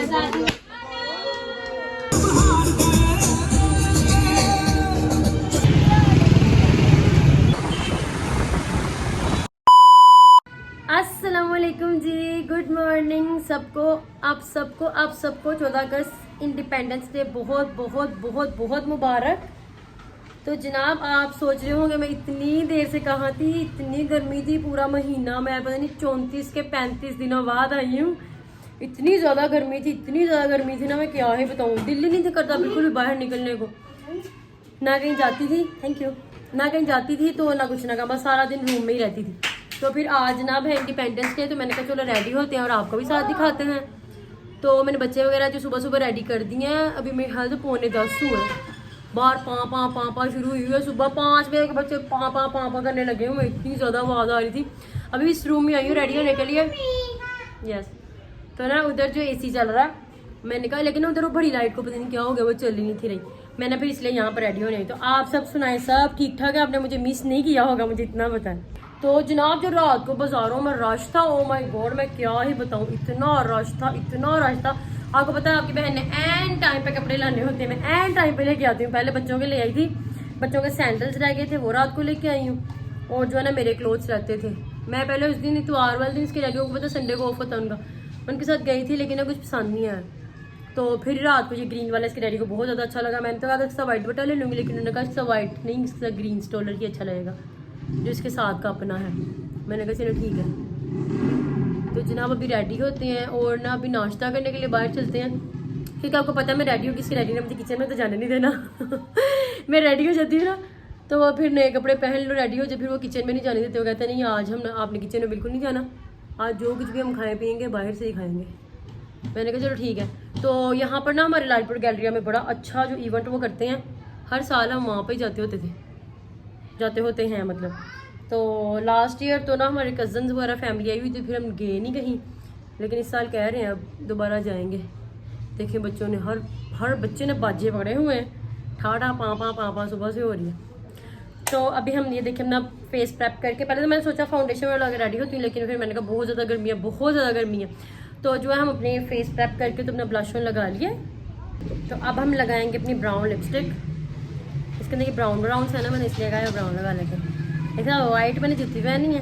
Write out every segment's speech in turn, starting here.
अस्सलामुअलैकुम जी, good morning सबको। आप सबको 14 अगस्त इंडिपेंडेंस डे बहुत बहुत बहुत बहुत मुबारक। तो जनाब आप सोच रहे होंगे मैं इतनी देर से कहाँ थी, इतनी गर्मी थी, पूरा महीना मैं पता नहीं 34 के 35 दिनों बाद आई हूँ। इतनी ज़्यादा गर्मी थी ना, मैं क्या ही बताऊँ। दिल ही नहीं करता बिल्कुल भी बाहर निकलने को। ना कहीं जाती थी, थैंक यू, ना कहीं जाती थी तो ना कुछ ना कहा, बस सारा दिन रूम में ही रहती थी। तो फिर आज जनाब है इंडिपेंडेंस डे, तो मैंने कहा चलो रेडी होते हैं और आपको भी साथ दिखाते हैं। तो मैंने बच्चे वगैरह जो सुबह सुबह रेडी कर दिए हैं। अभी मेरे ख्याल से 9:45 हुए, बाहर पाँ शुरू हुई है। सुबह 5 बजे के बच्चे पाँ करने लगे हुए, इतनी ज़्यादा आवाज़ आ रही थी। अभी इस रूम में आई हूँ रेडी होने के लिए। यस, तो ना उधर जो AC चल रहा है, मैंने कहा लेकिन उधर वो बड़ी लाइट को पता नहीं क्या हो गया, वो चल ही नहीं थी रही। मैंने फिर इसलिए यहाँ पर रेडी होने आई। तो आप सब सुनाए, सब ठीक ठाक है? आपने मुझे मिस नहीं किया होगा, मुझे इतना पता है। तो जनाब जो रात को बाजारों में रश था, ओ माय गॉड, मैं क्या ही बताऊँ, इतना रश था। आपको पता है आपकी बहन ने एंड टाइम पे कपड़े लाने होते हैं, मैं एंड टाइम पे लेके आती हूँ। पहले बच्चों के ले आई थी, बच्चों के सैंडल्स रह गए थे, वो रात को लेके आई हूँ। और जो है ना मेरे क्लोथ्स रहते थे, मैं पहले उस दिन इतवार वाले दिन इसके रेडी हो, पता संडे को ऑफ होता उनका, उनके साथ गई थी, लेकिन कुछ पसंद नहीं आया। तो फिर रात को ये ग्रीन वाला इसके डैडी को बहुत ज़्यादा अच्छा लगा। मैंने तो कहा था इसका वाइट बटा ले लूँगी, लेकिन उन्होंने कहा इसका वाइट नहीं, इसका ग्रीन स्टोलर ही अच्छा लगेगा जो इसके साथ का अपना है। मैंने कहा चलो ठीक है। तो जनाब अभी रेडी होते हैं और ना अभी नाश्ता करने के लिए बाहर चलते हैं, क्योंकि आपको पता है मैं रेडी हूँ, किसकी रेडी ने मुझे किचन में तो जाने नहीं देना। मैं रेडी हो जाती हूँ ना, तो फिर नए कपड़े पहन लो, रेडी हो जाए, फिर वो किचन में नहीं जाने देते। वो कहते हैं नहीं आज हम आपने किचन में बिल्कुल नहीं जाना, आज जो कुछ भी हम खाएँ पियेंगे बाहर से ही खाएँगे। मैंने कहा चलो ठीक है। तो यहाँ पर ना हमारे लालपुर गैलरिया में बड़ा अच्छा जो इवेंट वो करते हैं, हर साल हम वहाँ पे ही जाते होते हैं मतलब। तो लास्ट ईयर तो ना हमारे कज़न्स वगैरह फैमिली आई हुई थी, फिर हम गए नहीं कहीं, लेकिन इस साल कह रहे हैं अब दोबारा जाएंगे। देखिए बच्चों ने हर बच्चे ने बाजे पकड़े हुए हैं, ठाठा पाँ सुबह से हो रही है। तो अभी हम ये देखिए अपना फेस प्रेप करके, पहले तो मैंने सोचा फाउंडेशन वाला लगा रेडी होती हूँ, लेकिन फिर मैंने कहा बहुत ज़्यादा गर्मी है। तो जो है हम अपने फेस प्रेप करके तो अपना ब्लश ऑन लगा लिए। तो अब हम लगाएंगे अपनी ब्राउन लिपस्टिक। इसके अंदर ये ब्राउन से है ना, मैंने इसलिए लगाया ब्राउन लगा लेकर। ऐसा वाइट मैंने जूती पहनी है,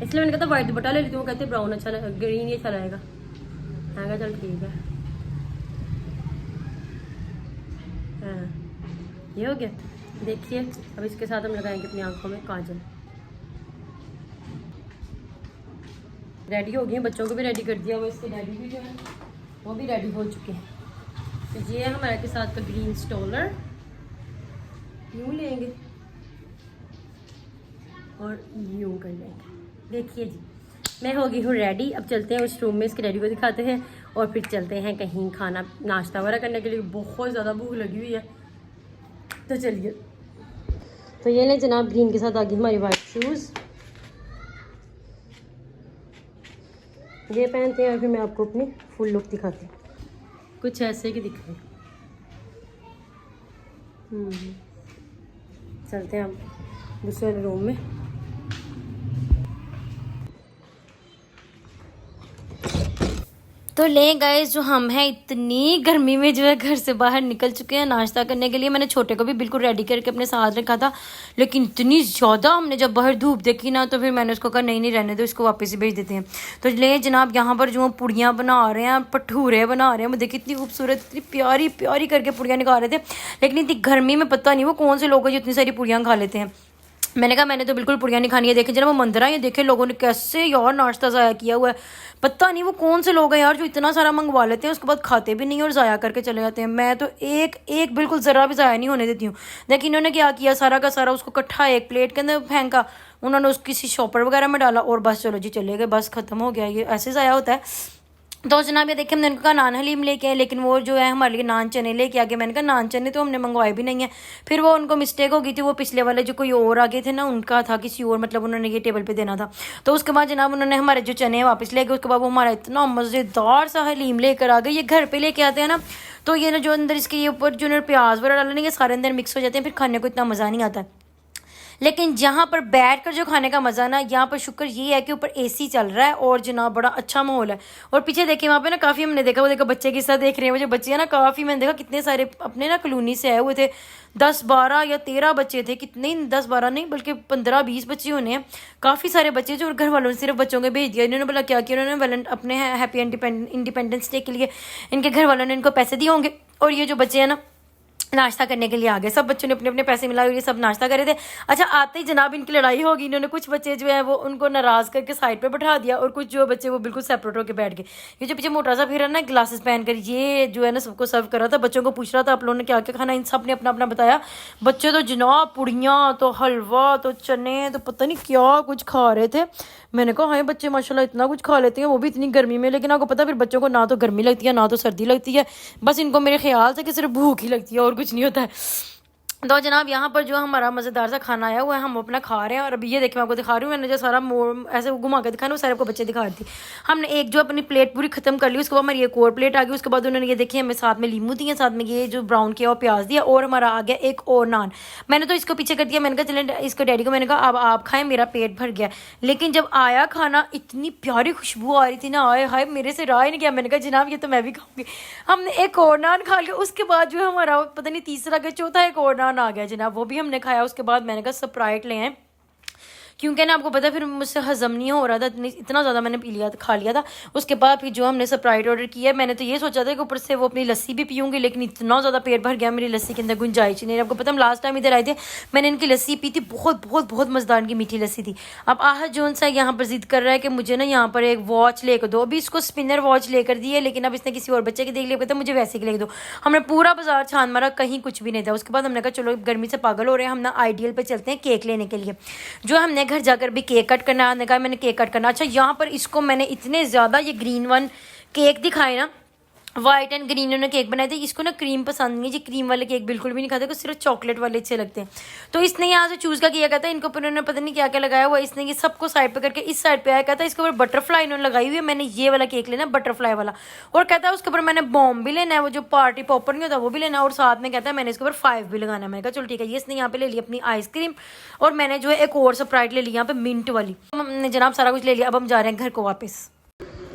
इसलिए मैंने कहा था वाइट दुपट्टा ले लेती हूँ। कहते ब्राउन अच्छा लगेगा, ग्रीन ही अच्छा लगेगा। हाँ कहा चल ठीक है। हाँ ये हो गया। देखिए अब इसके साथ हम लगाएंगे अपनी आंखों में काजल। रेडी हो गई हैं, बच्चों को भी रेडी कर दिया, वो इसके डैडी भी जो है वो भी रेडी हो चुके हैं। तो ये है हमारे के साथ का ग्रीन स्टोलर, यूँ लेंगे और यूँ कर लेंगे। देखिए जी मैं हो गई हूँ रेडी। अब चलते हैं उस रूम में, इसके डैडी को दिखाते हैं और फिर चलते हैं कहीं खाना नाश्ता वगैरह करने के लिए। बहुत ज़्यादा भूख लगी हुई है, तो चलिए। तो ये ले जनाब, ग्रीन के साथ आ गई हमारी वाइट शूज़, ये पहनते हैं और फिर मैं आपको अपनी फुल लुक दिखाती हूँ, कुछ ऐसे की दिख रही। चलते हैं हम दूसरे रूम में। तो ले गए जो हम हैं इतनी गर्मी में जो है घर से बाहर निकल चुके हैं नाश्ता करने के लिए। मैंने छोटे को भी बिल्कुल रेडी करके अपने साथ रखा था, लेकिन इतनी ज़्यादा हमने जब बाहर धूप देखी ना, तो फिर मैंने उसको कहा नहीं रहने दो, इसको वापस ही भेज देते हैं। तो ले जनाब यहाँ पर जो पुड़ियाँ बना रहे हैं, भटूरे बना रहे हैं, मुझे देखिए इतनी खूबसूरत, इतनी प्यारी करके पुड़ियाँ निकाल रहे थे। लेकिन इतनी गर्मी में पता नहीं वो कौन से लोग हैं जो इतनी सारी पुड़ियाँ खा लेते हैं। मैंने कहा मैंने तो बिल्कुल पुड़ियाँ नहीं खानी है। देखे जरा वो मंदिर है, ये देखे लोगों ने कैसे यार नाश्ता ज़ाया किया हुआ है। पता नहीं वो कौन से लोग हैं यार जो इतना सारा मंगवा लेते हैं, उसके बाद खाते भी नहीं और ज़ाया करके चले जाते हैं। मैं तो एक बिल्कुल ज़रा भी ज़ाया नहीं होने देती हूँ। देखिए इन्होंने क्या किया, सारा का सारा उसको इकट्ठा एक प्लेट के अंदर फेंका, उन्होंने उस किसी शॉपर वगैरह में डाला और बस चलो जी चले गए, बस ख़त्म हो गया। ये ऐसे ज़ाया होता है। तो जनाब ये देखिए हमने उनका कहा नान हलीम लेके आए, लेकिन वो जो है हमारे लिए नान चने लेके आ गए। मैंने कहा नान चने तो हमने मंगवाए भी नहीं है। फिर वो उनको मिस्टेक हो गई थी, वो पिछले वाले जो कोई और आगे थे ना, उनका था किसी और, मतलब उन्होंने ये टेबल पे देना था। तो उसके बाद जनाब उन्होंने हमारे जो चने वापस ले गए। उसके बाद वो हमारा इतना मज़ेदार सा हलीम लेकर आ गए। ये घर पर लेके आते हैं ना, तो ये ना जो अंदर इसके ऊपर जो प्याज वगैरह डालने, ये सारे अंदर मिक्स हो जाते हैं, फिर खाने को इतना मज़ा नहीं आता है। लेकिन यहाँ पर बैठ कर जो खाने का मज़ा ना, यहाँ पर शुक्र ये है कि ऊपर एसी चल रहा है और जनाब बड़ा अच्छा माहौल है। और पीछे देखिए वहाँ पे ना काफ़ी हमने देखा, वो देखो बच्चे किस तरह देख रहे हैं। वो जो बच्चे हैं ना काफ़ी, मैंने देखा कितने सारे अपने ना कॉलोनी से आए हुए थे, 10-12 या 13 बच्चे थे, कितने 10-12 नहीं बल्कि 15-20 बच्चे होने हैं, काफ़ी सारे बच्चे जो घर वालों ने सिर्फ बच्चों के भेज दिया। इन्होंने बोला क्या किया, उन्होंने अपने हैप्पी इंडिपेंडेंस डे के लिए इनके घर वालों ने इनको पैसे दिए होंगे और ये जो बच्चे हैं ना नाश्ता करने के लिए आ गए। सब बच्चों ने अपने अपने पैसे मिलाए और ये सब नाश्ता कर रहे थे। अच्छा आते ही जनाब इनकी लड़ाई होगी, इन्होंने कुछ बच्चे जो है वो उनको नाराज करके साइड पे बैठा दिया और कुछ जो बच्चे वो बिल्कुल सेपरेट होकर बैठ गए। ये जो पीछे मोटा सा फिर है ना ग्लासेस पहन कर, ये जो है ना सबको सर्व कर रहा था, बच्चों को पूछ रहा था आप लोगों ने क्या क्या खाना। इन सब ने अपना अपना बताया। बच्चे तो जनाब पुड़ियाँ, तो हलवा, तो चने, तो पता नहीं क्या कुछ खा रहे थे। मैंने कहा हाँ बच्चे माशाल्लाह इतना कुछ खा लेते हैं, वो भी इतनी गर्मी में। लेकिन आपको पता फिर बच्चों को ना तो गर्मी लगती है ना तो सर्दी लगती है, बस इनको मेरे ख्याल से कि सिर्फ भूख ही लगती है और कुछ नहीं होता है। तो जनाब यहाँ पर जो हमारा मज़ेदार सा खाना आया हुआ है, हम अपना खा रहे हैं। और अभी ये देखिए मैं आपको दिखा रही हूँ, मैंने जो सारा ऐसे घुमा के दिखाना वो सारे आपको बच्चे दिखा रही थी। हमने एक जो अपनी प्लेट पूरी खत्म कर ली, उसके बाद हमारी एक और प्लेट आ गई। उसके बाद उन्होंने ये देखिए हमें साथ में लीमू दिए, साथ में ये जो ब्राउन किया और प्याज दिया, और हमारा आ गया एक और नान। मैंने तो इसको पीछे कर दिया, मैंने कहा चलें इसको डैडी को, मैंने कहा अब आप खाएं, मेरा पेट भर गया। लेकिन जब आया खाना इतनी प्यारी खुशबू आ रही थी ना, आए हाय मेरे से रहा ही नहीं गया। मैंने कहा जनाब ये तो मैं भी खाऊंगी। हमने एक और नान खा लिया, उसके बाद जो हमारा पता नहीं तीसरा का चौथा एक और नान आ गया जनाब, वो भी हमने खाया। उसके बाद मैंने कहा स्प्राइट ले आए, क्योंकि ना आपको पता है फिर मुझसे हजम नहीं हो रहा था, इतना ज़्यादा मैंने पी लिया था, खा लिया था। उसके बाद फिर जो हमने स्प्राइट ऑर्डर किया, मैंने तो ये सोचा था कि ऊपर से वो अपनी लस्सी भी पीऊँगी, लेकिन इतना ज़्यादा पेट भर गया, मेरी लस्सी के अंदर गुंजाइश नहीं। आपको पता हम लास्ट टाइम इधर आए थे, मैंने इनकी लस्सी पी थी, बहुत बहुत बहुत मज़ेदार की मीठी लस्सी थी। अब आहद जोन सा यहाँ पर जिद कर रहा है कि मुझे ना यहाँ पर एक वॉच लेकर दो। अभी इसको स्पिनर वॉच लेकर दी है, लेकिन अब इसने किसी और बच्चे के देख लिया, कहता मुझे वैसे के लेकर दो। हमने पूरा बाजार छान मारा, कहीं कुछ भी नहीं था। उसके बाद हमने कहा चलो गर्मी से पागल हो रहे हैं, हम ना आइडियल पे चलते हैं केक लेने के लिए। जो हमने घर जाकर भी केक कट करना, ने कहा मैंने केक कट करना। अच्छा यहाँ पर इसको मैंने इतने ज़्यादा ये ग्रीन वन केक दिखाए ना, वाइट एंड ग्रीन उन्होंने केक बनाए थे। इसको ना क्रीम पसंद नहीं है जी, क्रीम वाले केक बिल्कुल भी नहीं खाते, सिर्फ चॉकलेट वाले अच्छे लगते हैं। तो इसने यहाँ से चूज़ का किया कहता है, इनको पर उन्होंने पता नहीं क्या क्या लगाया हुआ। इसने ये सबको साइड पे करके इस साइड पे आया, कहता है इसके ऊपर बटरफ्लाई इन्होंने लगाई हुई है, मैंने ये वाला केक लेना बटरफ्लाई वाला। और कहता है उसके ऊपर मैंने बॉम्ब भी लेना है, वो जो पार्टी पॉपर नहीं होता वो भी लेना है, और साथ में कहता है मैंने इसके ऊपर 5 भी लगाना है। मैंने कहा चलो ठीक है। ये इसने यहाँ पे ले लिया अपनी आइसक्रीम, और मैंने जो है एक और स्प्राइट ले लिया यहाँ पे मिंट वाली। हमने जनाब सारा कुछ ले लिया, अब हम जा रहे हैं घर को वापस।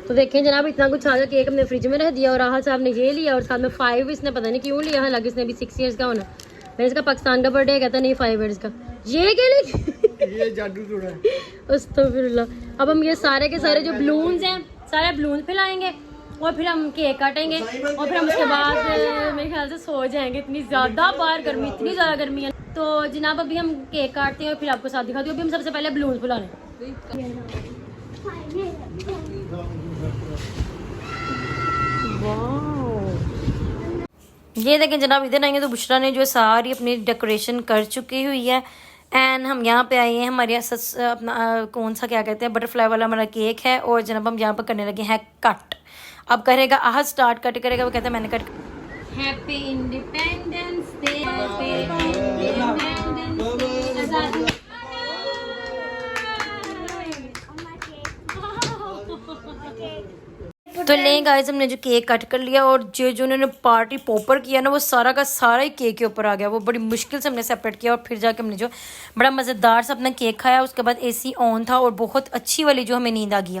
तो देखें जनाब इतना कुछ सारा केक हमने फ्रिज में रख दिया, और राहत साहब ने ये लिया, और साथ में 5 इसने पता नहीं क्यों लिया, हालांकि इसने अभी 6 ईयर्स का होना। मैंने इसका पाकिस्तान का बर्थडे कहता नहीं 5 ईयर्स का, ये क्या ये जादू थोड़ा है। अस्तगफिरुल्लाह। अब हम ये सारे के सारे जो बलून्स हैं सारे बलून फैलाएंगे और फिर हम केक काटेंगे, और फिर हम उसके बाद मेरे ख्याल से सो जाएंगे। इतनी ज़्यादा बाहर गर्मी, इतनी ज़्यादा गर्मी है। तो जनाब अभी हम केक काटते हैं और फिर आपको साथ दिखाती हूँ। अभी हम सबसे पहले बलून फुला लें। ये देखें जनाब, इधर आएंगे तो बुशरा ने जो सारी अपनी डेकोरेशन कर चुकी हुई है। एंड हम यहाँ पे आए हैं, हमारे यहाँ अपना कौन सा क्या कहते हैं बटरफ्लाई वाला हमारा केक है, और जनाब हम यहाँ पर करने लगे हैं कट। अब करेगा आहद स्टार्ट, कट करेगा, वो कहता है मैंने कट। हैप्पी इंडिपेंडेंस डे, तो ले गाइस हमने जो केक कट कर लिया, और जो उन्होंने पार्टी पॉपर किया ना वो सारा का सारा ही केक के ऊपर आ गया। वो बड़ी मुश्किल से हमने सेपरेट किया, और फिर जाके हमने जो बड़ा मज़ेदार सा अपना केक खाया। उसके बाद एसी ऑन था और बहुत अच्छी वाली जो हमें नींद आ गई।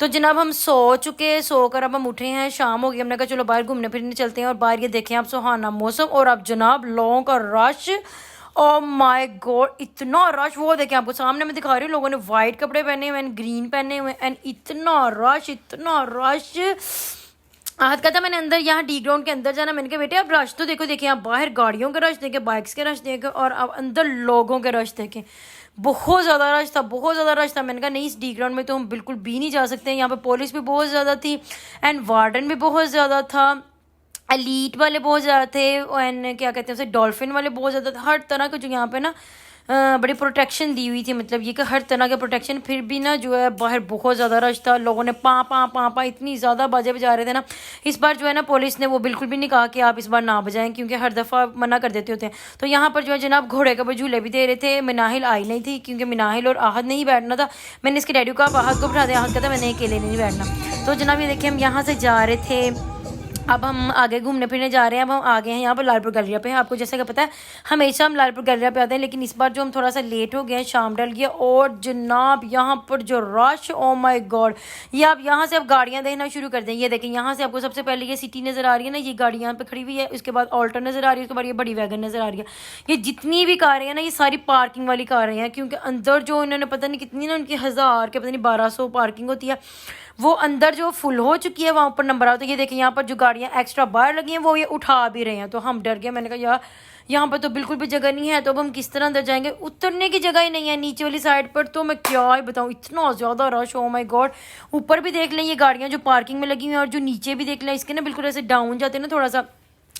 तो जनाब हम सो कर अब हम उठे हैं, शाम हो गई। हमने कहा चलो बाहर घूमने फिरने चलते हैं, और बाहर ये देखें आप सुहाना मौसम, और अब जनाब लोगों का रश, ओह माय गॉड इतना रश। वो देखें आपको सामने मैं दिखा रही हूँ, लोगों ने वाइट कपड़े पहने हुए हैं, ग्रीन पहने हुए हैं, एंड इतना रश आहद कहता मैंने अंदर यहाँ डी ग्राउंड के अंदर जाना। मैंने कहा बेटे आप रश तो देखो, देखें आप बाहर गाड़ियों का रश देखें, बाइक्स के रश देखें, और अब अंदर लोगों के रश देखें। बहुत ज़्यादा रश था, बहुत ज़्यादा रश था। मैंने कहा नहीं इस डी ग्राउंड में तो हम बिल्कुल भी नहीं जा सकते। यहाँ पे पुलिस भी बहुत ज़्यादा थी, एंड वार्डन भी बहुत ज़्यादा था, एलीट वाले बहुत ज़्यादा थे, एंड क्या कहते हैं उसे डॉल्फिन वाले बहुत ज़्यादा थे। हर तरह का जो यहाँ पे ना बड़ी प्रोटेक्शन दी हुई थी, मतलब ये कि हर तरह के प्रोटेक्शन। फिर भी ना जो है बाहर बहुत ज़्यादा रश था, लोगों ने पा इतनी ज़्यादा बाजे बजा रहे थे ना। इस बार जो है ना पुलिस ने वो बिल्कुल भी नहीं कहा कि आप इस बार ना बजाएं, क्योंकि हर दफ़ा मना कर देते होते हैं। तो यहाँ पर जो है जनाब घोड़े के झूले भी दे रहे थे। मिनाहिल आई नहीं थी, क्योंकि मिनाहिल और आहद नहीं बैठना था। मैंने इसके डैडी को आप आहद को बिठा दिया, आहद कहता मैंने अकेले नहीं बैठना। तो जनाब ये देखिए हम यहाँ से जा रहे थे अब हम आगे घूमने फिरने जा रहे हैं। अब हम आ गए हैं यहाँ पर लालपुर गैलरिया पे। आपको जैसे कि पता है हमेशा हम लालपुर गैलरिया पे आते हैं, लेकिन इस बार जो हम थोड़ा सा लेट हो गए हैं, शाम डल गया। और जनाब यहाँ पर जो रश, ओ माय गॉड, ये आप यहाँ से अब गाड़ियाँ देखना शुरू कर दें। ये देखें, यहाँ से आपको सबसे पहले ये सिटी नज़र आ रही है ना, ये गाड़ी यहाँ पे खड़ी हुई है। उसके बाद ऑल्टो नज़र आ रही है, उसके बाद ये बड़ी वैगन नज़र आ रही है। ये जितनी भी कारें हैं ना, ये सारी पार्किंग वाली कारें हैं, क्योंकि अंदर जो इन्होंने पता नहीं कितनी ना, उनकी 1000 के पता नहीं 1200 पार्किंग होती है, वो अंदर जो फुल हो चुकी है वहाँ ऊपर नंबर आता है। ये देखिए यहाँ पर जो गाड़ियाँ एक्स्ट्रा बाहर लगी हैं वो ये उठा भी रहे हैं। तो हम डर गए, मैंने कहा यार यहाँ पर तो बिल्कुल भी जगह नहीं है, तो अब हम किस तरह अंदर जाएंगे, उतरने की जगह ही नहीं है नीचे वाली साइड पर। तो मैं क्या ही बताऊँ, इतना ज़्यादा रश, ओ माय गॉड। ऊपर भी देख लें ये गाड़ियाँ जो पार्किंग में लगी हुई हैं, और जो नीचे भी देख लें, इसके ना बिल्कुल ऐसे डाउन जाते हैं ना थोड़ा सा,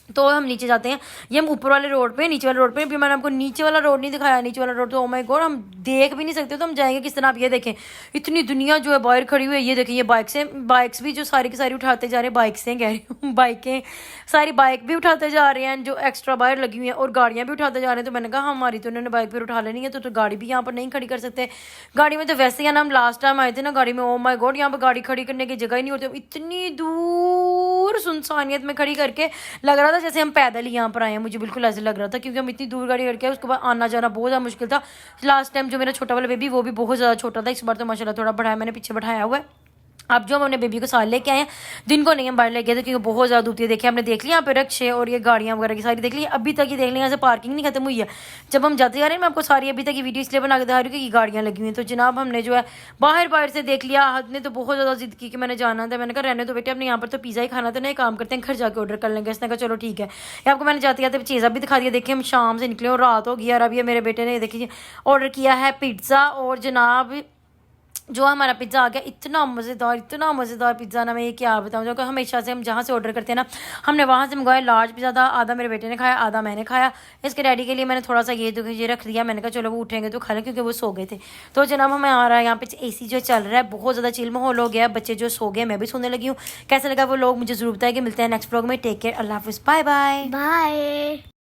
तो हम नीचे जाते हैं। ये हम ऊपर वाले रोड पे, नीचे वाले रोड पे, अभी मैंने आपको नीचे वाला रोड नहीं दिखाया। नीचे वाला रोड तो ओ माय गॉड हम देख भी नहीं सकते, तो हम जाएंगे किस तरह। आप ये देखें, इतनी दुनिया जो है बाहर खड़ी हुई है। ये देखें, ये बाइक्स भी जो सारी की सारी उठाते जा रहे हैं, बाइक से कह रही हूँ बाइकें, सारी बाइक भी उठाते जा रहे हैं जो एक्स्ट्रा बाहर लगी हुई हैं, और गाड़ियाँ भी उठाते जा रहे हैं। तो मैंने कहा हमारी तो उन्होंने बाइक पर उठा लेनी है, तो गाड़ी भी यहाँ पर नहीं खड़ी कर सकते। गाड़ी में तो वैसे ही ना, हम लास्ट टाइम आए थे ना गाड़ी में, ओ माय गॉड यहाँ पर गाड़ी खड़ी करने की जगह ही नहीं होती। इतनी दूर सुनसानियत में खड़ी करके लग रहा था जैसे हम पैदल ही यहाँ पर आए हैं। मुझे बिल्कुल ऐसे लग रहा था, क्योंकि हम इतनी दूर गाड़ी करके उसके बाद आना जाना बहुत ज़्यादा मुश्किल था। लास्ट टाइम जो मेरा छोटा वाला बेबी, वो भी बहुत ज़्यादा छोटा था। इस बार तो माशाल्लाह थोड़ा बड़ा है, मैंने पीछे बैठाया हुआ है। अब जो हम अपने बेबी को साथ लेके आए हैं, दिन को नहीं हम बाहर लेके गए थे, क्योंकि बहुत ज़्यादा धूप थी। देखिए हमने देख लिया यहाँ पे रक्शे और ये गाड़ियाँ वगैरह की सारी देख ली। अभी तक ये देख लिया, यहाँ से पार्किंग नहीं खत्म हुई है। जब हम जाते जा रहे हैं, मैं आपको सारी अभी तक की वीडियो इसलिए बना के दिखा रही हूँ कि गाड़ियाँ लगी हुई हैं। तो जनाब हमने जो है बाहर से देख लिया। हद ने तो बहुत ज़्यादा जिद की कि मैंने जाना था। मैंने कहा रहने तो बेटे, अपने यहाँ पर तो पिज़्ज़ा ही खाना था, नहीं काम करते हैं घर जाके ऑर्डर कर लेंगे। इसने कहा चलो ठीक है। ये आपको मैंने जाते जाते चीज़ा भी दिखा दिया। देखिए हम शाम से निकले और रात हो गई, और अब ये मेरे बेटे ने देखिए ऑर्डर किया है पिज़्ज़ा। और जनाब जो हमारा पिज़्ज़ा आ गया, इतना मज़ेदार पिज़्ज़ा ना, मैं ये क्या बताऊँ। जो कि हमेशा से हम जहाँ से ऑर्डर करते हैं ना, हमने वहाँ से मंगवाया। लार्ज पिज़्ज़ा था, आधा मेरे बेटे ने खाया, आधा मैंने खाया। इसके डैडी के लिए मैंने थोड़ा सा ये रख दिया। मैंने कहा चलो वो उठेंगे तो खा लें, क्योंकि वो सो गए थे। तो जनाब हमें आ रहा है यहाँ पे AC जो चल रहा है, बहुत ज़्यादा चिल माहौल हो गया। बच्चे जो सो गए, मैं भी सोने लगी हूँ। कैसा लगा वो लोग मुझे ज़रूर बताया कि मिलते हैं नेक्स्ट व्लॉग में। टेक केयर, अल्लाह हाफिज़, बाय बाय।